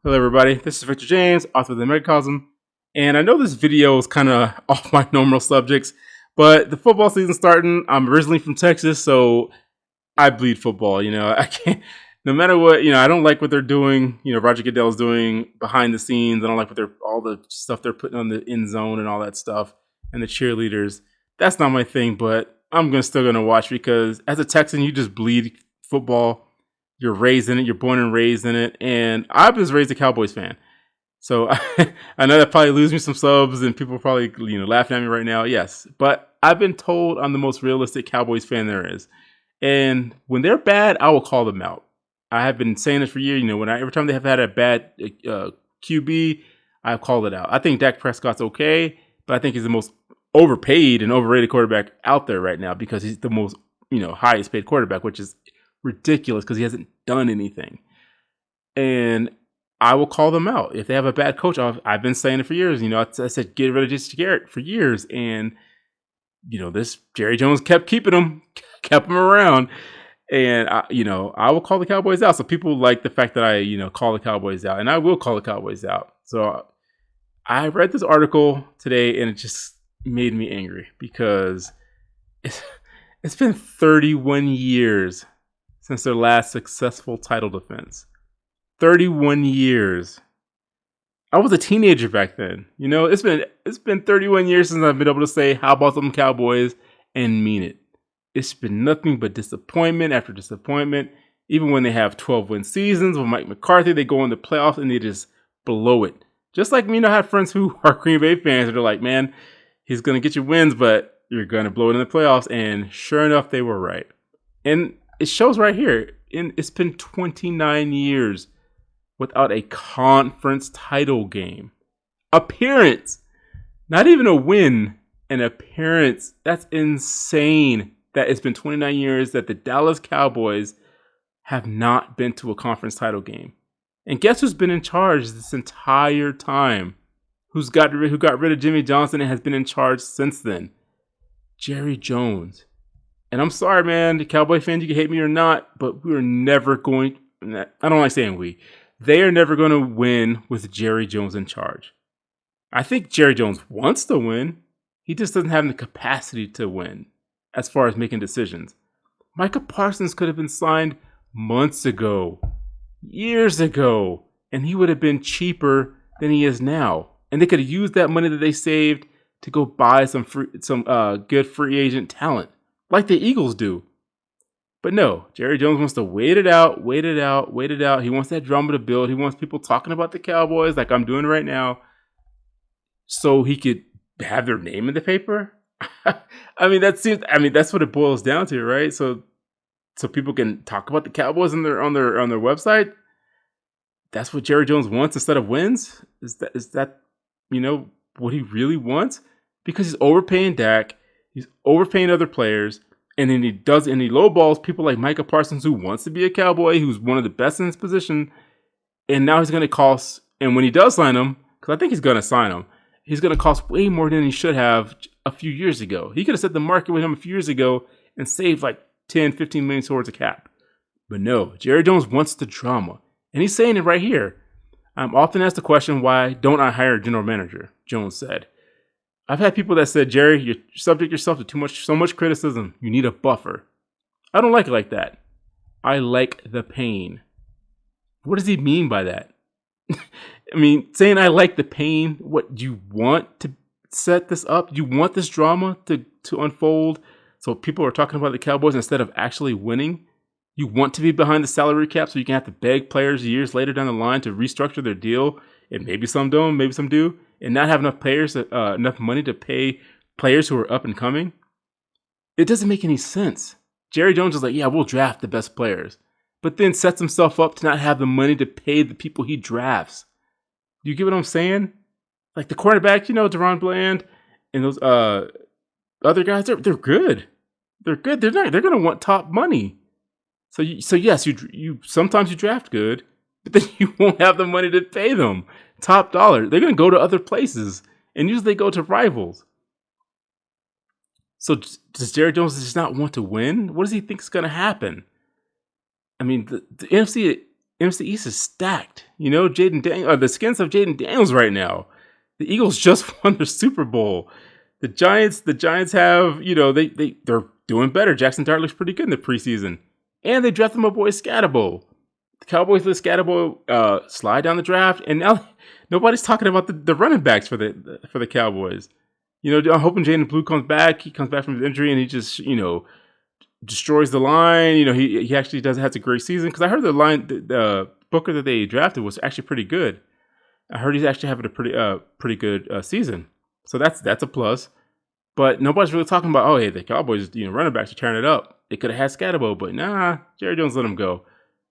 Hello everybody, this is Victor James, author of the Megacosm, and I know this video is kind of off my normal subjects, but the football season's starting. I'm originally from Texas, so I bleed football. I can't, no matter what, I don't like what they're doing, Roger Goodell's doing behind the scenes. I don't like all the stuff they're putting on the end zone and all that stuff, and the cheerleaders. That's not my thing, but I'm still gonna watch because as a Texan, you just bleed football. You're raised in it. You're born and raised in it. And I was raised a Cowboys fan. So I know that probably lose me some subs and people are probably laughing at me right now. Yes. But I've been told I'm the most realistic Cowboys fan there is. And when they're bad, I will call them out. I have been saying this for years. Every time they have had a bad QB, I've called it out. I think Dak Prescott's okay, but I think he's the most overpaid and overrated quarterback out there right now because he's the most, highest paid quarterback, which is ridiculous because he hasn't done anything. And I will call them out if they have a bad coach. I've been saying it for years. I said get rid of Jason Garrett for years, and this Jerry Jones kept him around, and I will call the Cowboys out. So people like the fact that I call the Cowboys out, and I will call the Cowboys out. So I read this article today, and it just made me angry because it's been 31 years since their last successful title defense. 31 years. I was a teenager back then. It's been 31 years since I've been able to say, how about them Cowboys, and mean it. It's been nothing but disappointment after disappointment. Even when they have 12-win seasons with Mike McCarthy, they go in the playoffs and they just blow it. Just like me, I have friends who are Green Bay fans that are like, man, he's going to get you wins, but you're going to blow it in the playoffs. And sure enough, they were right. And it shows right here. It's been 29 years without a conference title game. Appearance. Not even a win, an appearance. That's insane that it's been 29 years that the Dallas Cowboys have not been to a conference title game. And guess who's been in charge this entire time? Who got rid of Jimmy Johnson and has been in charge since then? Jerry Jones. And I'm sorry, man, the Cowboy fans, you can hate me or not, but we're never going, I don't like saying we, they are never going to win with Jerry Jones in charge. I think Jerry Jones wants to win. He just doesn't have the capacity to win as far as making decisions. Micah Parsons could have been signed months ago, years ago, and he would have been cheaper than he is now. And they could have used that money that they saved to go buy some good free agent talent, like the Eagles do. But no, Jerry Jones wants to wait it out. He wants that drama to build. He wants people talking about the Cowboys like I'm doing right now so he could have their name in the paper. That's what it boils down to, right? So people can talk about the Cowboys on their website. That's what Jerry Jones wants instead of wins? Is that what he really wants? Because he's overpaying Dak, he's overpaying other players. And then he lowballs people like Micah Parsons, who wants to be a Cowboy, who's one of the best in his position. And now he's going to cost, and when he does sign him, because I think he's going to sign him, he's going to cost way more than he should have a few years ago. He could have set the market with him a few years ago and saved like 10, 15 million towards a cap. But no, Jerry Jones wants the drama. And he's saying it right here. I'm often asked the question, why don't I hire a general manager? Jones said. I've had people that said, Jerry, you subject yourself to so much criticism. You need a buffer. I don't like it like that. I like the pain. What does he mean by that? Saying I like the pain, what, do you want to set this up? Do you want this drama to unfold so people are talking about the Cowboys instead of actually winning? You want to be behind the salary cap so you can have to beg players years later down the line to restructure their deal, and maybe some don't, maybe some do, and not have enough money to pay players who are up and coming? It doesn't make any sense. Jerry Jones is like, yeah, we'll draft the best players, but then sets himself up to not have the money to pay the people he drafts. You get what I'm saying? Like the quarterback, Deron Bland and those other guys, they're good. They're good. They're going to want top money. So yes, you sometimes you draft good, but then you won't have the money to pay them top dollar. They're going to go to other places, and usually they go to rivals. So does Jerry Jones just not want to win? What does he think is going to happen? The NFC NFC East is stacked. You know, the skins of Jaden Daniels right now. The Eagles just won the Super Bowl. The Giants have, you know, they're doing better. Jackson Dart looks pretty good in the preseason. And they drafted my boy Scatterbo. The Cowboys let Scatterbo slide down the draft, and now nobody's talking about the running backs for the Cowboys. You know, I'm hoping Jaden Blue comes back. He comes back from his injury, and he just, you know, destroys the line. You know, he actually has a great season, because I heard the Booker that they drafted was actually pretty good. I heard he's actually having a pretty good season. So that's a plus. But nobody's really talking about, oh, hey, the Cowboys, you know, running backs are tearing it up. They could have had Scatterbo, but nah, Jerry Jones let him go.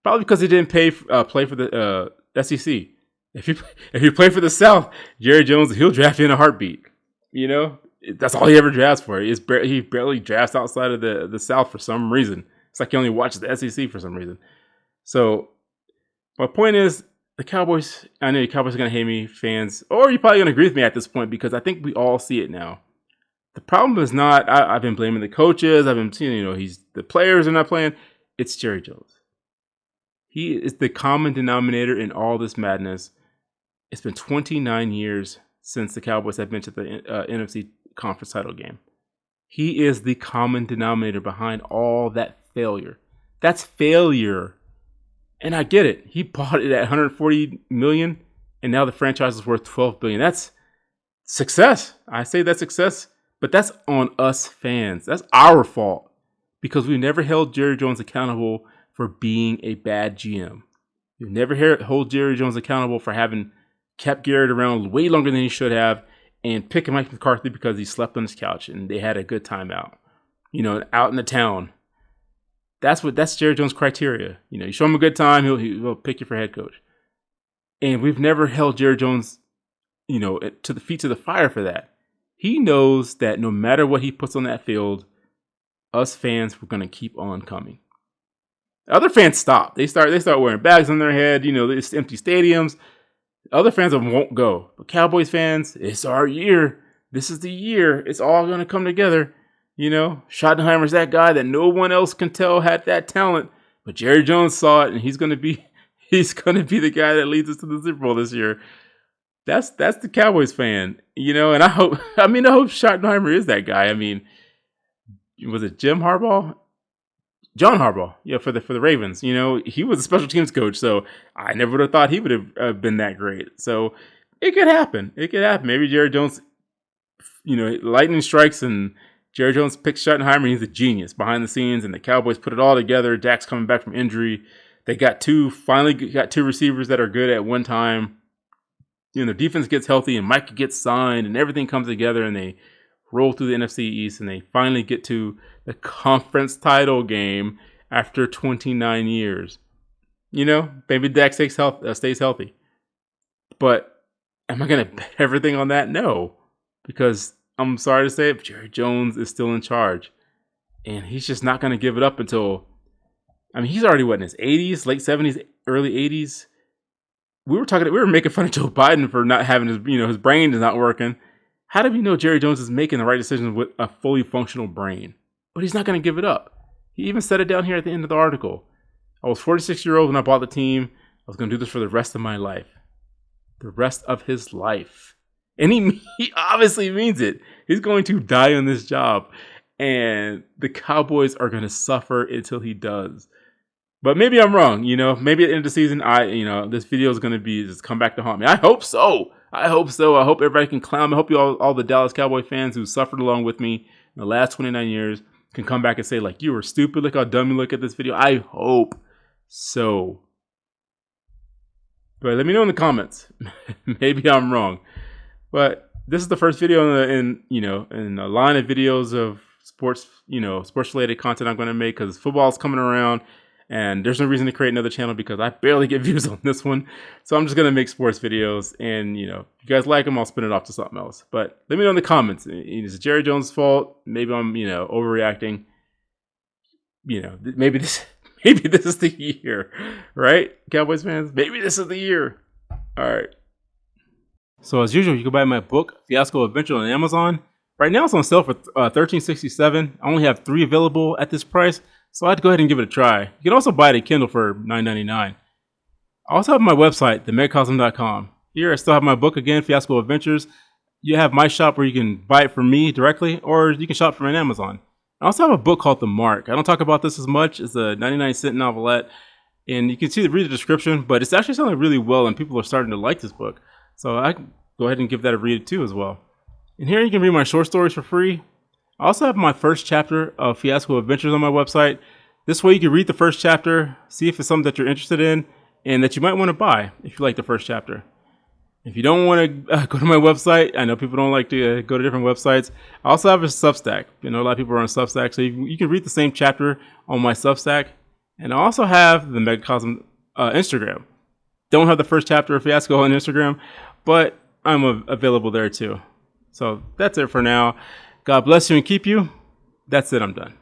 Probably because he didn't play for the SEC. If you play for the South, Jerry Jones, he'll draft you in a heartbeat. You know, that's all he ever drafts for. He barely drafts outside of the South for some reason. It's like he only watches the SEC for some reason. So my point is, the Cowboys, I know the Cowboys are going to hate me, fans, or you're probably going to agree with me at this point, because I think we all see it now. The problem is not, I've been blaming the coaches. I've been seeing, you know, the players are not playing. It's Jerry Jones. He is the common denominator in all this madness. It's been 29 years since the Cowboys have been to the NFC conference title game. He is the common denominator behind all that failure. That's failure. And I get it. He bought it at $140 million, and now the franchise is worth $12 billion. That's success. I say that's success. But that's on us fans. That's our fault, because we never held Jerry Jones accountable for being a bad GM. We never hold Jerry Jones accountable for having kept Garrett around way longer than he should have, and picking Mike McCarthy because he slept on his couch and they had a good time out. You know, out in the town. That's Jerry Jones' criteria. You know, you show him a good time, he'll pick you for head coach. And we've never held Jerry Jones, you know, to the fire for that. He knows that no matter what he puts on that field, us fans, we're going to keep on coming. Other fans stop. They start wearing bags on their head. You know, it's empty stadiums. Other fans won't go. But Cowboys fans, it's our year. This is the year. It's all going to come together. You know, Schottenheimer's that guy that no one else can tell had that talent. But Jerry Jones saw it, and he's going to be the guy that leads us to the Super Bowl this year. That's the Cowboys fan, you know, and I hope Schottenheimer is that guy. I mean, was it Jim Harbaugh? John Harbaugh, yeah, for the Ravens. You know, he was a special teams coach, so I never would have thought he would have been that great. So it could happen. Maybe Jerry Jones, you know, lightning strikes and Jerry Jones picks Schottenheimer. He's a genius behind the scenes, and the Cowboys put it all together. Dak's coming back from injury. They finally got two receivers that are good at one time. You know, the defense gets healthy and Mike gets signed and everything comes together, and they roll through the NFC East, and they finally get to the conference title game after 29 years. You know, maybe Dak stays healthy. But am I going to bet everything on that? No. Because I'm sorry to say it, but Jerry Jones is still in charge. And he's just not going to give it up until, I mean, he's already, in his 80s, late 70s, early 80s. We were making fun of Joe Biden for not having his brain is not working. How do we know Jerry Jones is making the right decisions with a fully functional brain? But he's not going to give it up. He even said it down here at the end of the article. I was 46 years old when I bought the team. I was going to do this for the rest of my life. The rest of his life. And he obviously means it. He's going to die on this job. And the Cowboys are going to suffer until he does. But maybe I'm wrong, you know. Maybe at the end of the season, this video is going to be just come back to haunt me. I hope so. I hope everybody can clown. I hope you all the Dallas Cowboy fans who suffered along with me in the last 29 years can come back and say, like, you were stupid. Look how dumb you look at this video. I hope so. But let me know in the comments. Maybe I'm wrong. But this is the first video in a line of videos of sports related content I'm going to make, because football's coming around. And there's no reason to create another channel because I barely get views on this one. So I'm just going to make sports videos. And, if you guys like them, I'll spin it off to something else. But let me know in the comments. Is it Jerry Jones' fault? Maybe I'm, overreacting. Maybe this is the year. Right? Cowboys fans? Maybe this is the year. All right. So as usual, you can buy my book, Fiasco Adventure, on Amazon. Right now it's on sale for $13.67. I only have 3 available at this price. So I'd go ahead and give it a try. You can also buy it at Kindle for $9.99. I also have my website, themegacosm.com. Here I still have my book again, Fiasco Adventures. You have my shop where you can buy it from me directly, or you can shop from an Amazon. I also have a book called The Mark. I don't talk about this as much. It's a 99-cent novelette, and you can read the description, but it's actually selling really well, and people are starting to like this book. So I can go ahead and give that a read too as well. And here you can read my short stories for free. I also have my first chapter of Fiasco Adventures on my website. This way you can read the first chapter, see if it's something that you're interested in, and that you might want to buy if you like the first chapter. If you don't want to go to my website, I know people don't like to go to different websites. I also have a Substack. A lot of people are on Substack, so you can read the same chapter on my Substack. And I also have the Megacosm Instagram. Don't have the first chapter of Fiasco on Instagram, but I'm available there too. So that's it for now. God bless you and keep you. That's it. I'm done.